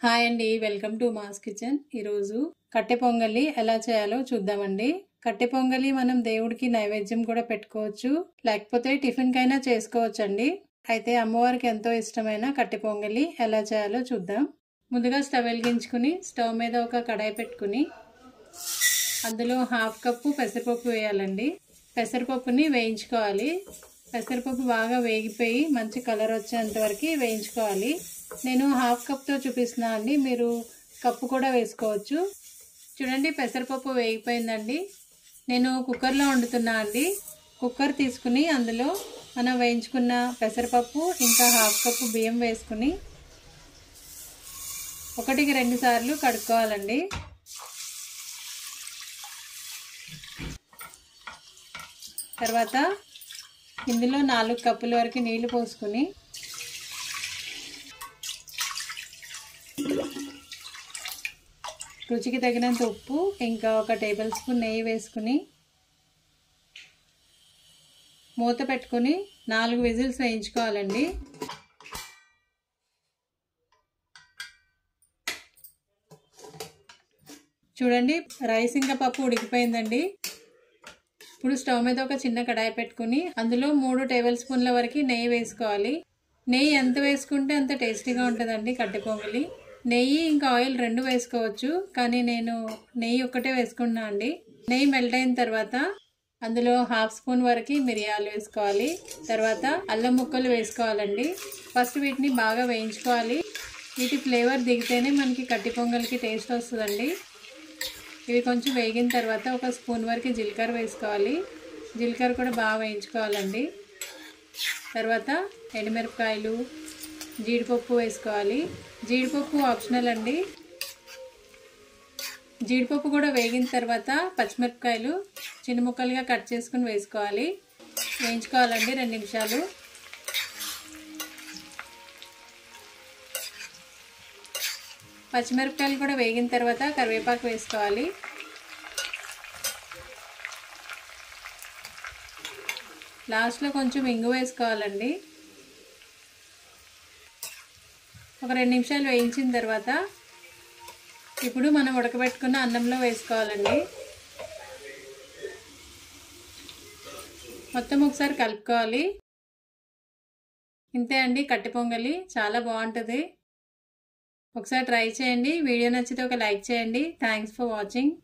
Hi అండి, welcome to mass kitchen. ఈరోజు కట్టె పొంగలి ఎలా చేయాలో చూద్దామండి. కట్టె పొంగలి మనం దేవుడికి నైవేద్యం కూడా పెట్టుకోవచ్చు, లేకపోతే టిఫిన్ కైనా చేసుకోవచ్చు అండి. అయితే అమ్మవారికి ఎంతో ఇష్టమైన కట్టె పొంగలి ఎలా చేయాలో చూద్దాం. ముందుగా స్టవ్ వెలిగించుకుని స్టవ్ మీద ఒక కడాయి పెట్టుకుని అందులో 1/2 కప్పు పెసరపప్పు వేయాలండి. పెసరపప్పుని వేయించుకోవాలి. పెసరపప్పు బాగా వేగిపోయి మంచి కలర్ వచ్చేంత వరకు వేయించుకోవాలి. నేను 1/2 కప్తో చూపిస్తున్నా అండి, మీరు కప్పు కూడా వేసుకోవచ్చు. చూడండి, పెసరపప్పు వేగిపోయిందండి. నేను కుక్కర్లో వండుతున్నా అండి. కుక్కర్ తీసుకుని అందులో మనం వేయించుకున్న పెసరపప్పు ఇంకా 1/2 కప్పు బియ్యం వేసుకుని 1కి 2 సార్లు కడుక్కోవాలండి. తర్వాత ఇందులో 4 కప్పుల వరకు నీళ్లు పోసుకుని రుచికి తగినంత ఉప్పు ఇంకా 1 టేబుల్ స్పూన్ నెయ్యి వేసుకుని మూత పెట్టుకుని 4 విజిల్స్ వేయించుకోవాలండి. చూడండి, రైస్ ఇంకా పప్పు ఉడికిపోయిందండి. ఇప్పుడు స్టవ్ మీద ఒక చిన్న కడాయి పెట్టుకుని అందులో 3 టేబుల్ స్పూన్ల వరకు నెయ్యి వేసుకోవాలి. నెయ్యి ఎంత వేసుకుంటే అంత టేస్టీగా ఉంటుందండి కట్టె పొంగలి. నెయ్యి ఇంకా ఆయిల్ 2 వేసుకోవచ్చు, కానీ నేను నెయ్యి ఒక్కటే వేసుకున్నా అండి. నెయ్యి మెల్ట్ అయిన తర్వాత అందులో 1/2 స్పూన్ వరకు మిరియాలు వేసుకోవాలి. తర్వాత అల్లం ముక్కలు వేసుకోవాలండి. ఫస్ట్ వీటిని బాగా వేయించుకోవాలి. వీటి ఫ్లేవర్ దిగితేనే మనకి కట్టె పొంగలికి టేస్ట్ వస్తుందండి. ఇవి కొంచెం వేగిన తర్వాత 1 స్పూన్ వరకు జీలకర్ర వేసుకోవాలి. జీలకర్ర కూడా బాగా వేయించుకోవాలండి. తర్వాత ఎండుమిరపకాయలు, జీడిపప్పు వేసుకోవాలి. జీడిపప్పు ఆప్షనల్ అండి. జీడిపప్పు కూడా వేగిన తర్వాత పచ్చిమిరపకాయలు చిన్న ముక్కలుగా కట్ చేసుకుని వేసుకోవాలి. వేయించుకోవాలండి 2 నిమిషాలు. పచ్చిమిరపకాయలు కూడా వేగిన తర్వాత కరివేపాకు వేసుకోవాలి. లాస్ట్లో కొంచెం ఇంగు వేసుకోవాలండి. ఒక 2 నిమిషాలు వేయించిన తర్వాత ఇప్పుడు మనం ఉడకబెట్టుకున్న అన్నంలో వేసుకోవాలండి. మొత్తం ఒకసారి కలుపుకోవాలి. ఇంతే అండి, కట్టె పొంగలి చాలా బాగుంటుంది. ఒకసారి ట్రై చేయండి. వీడియో నచ్చితే ఒక లైక్ చేయండి. Thanks for watching.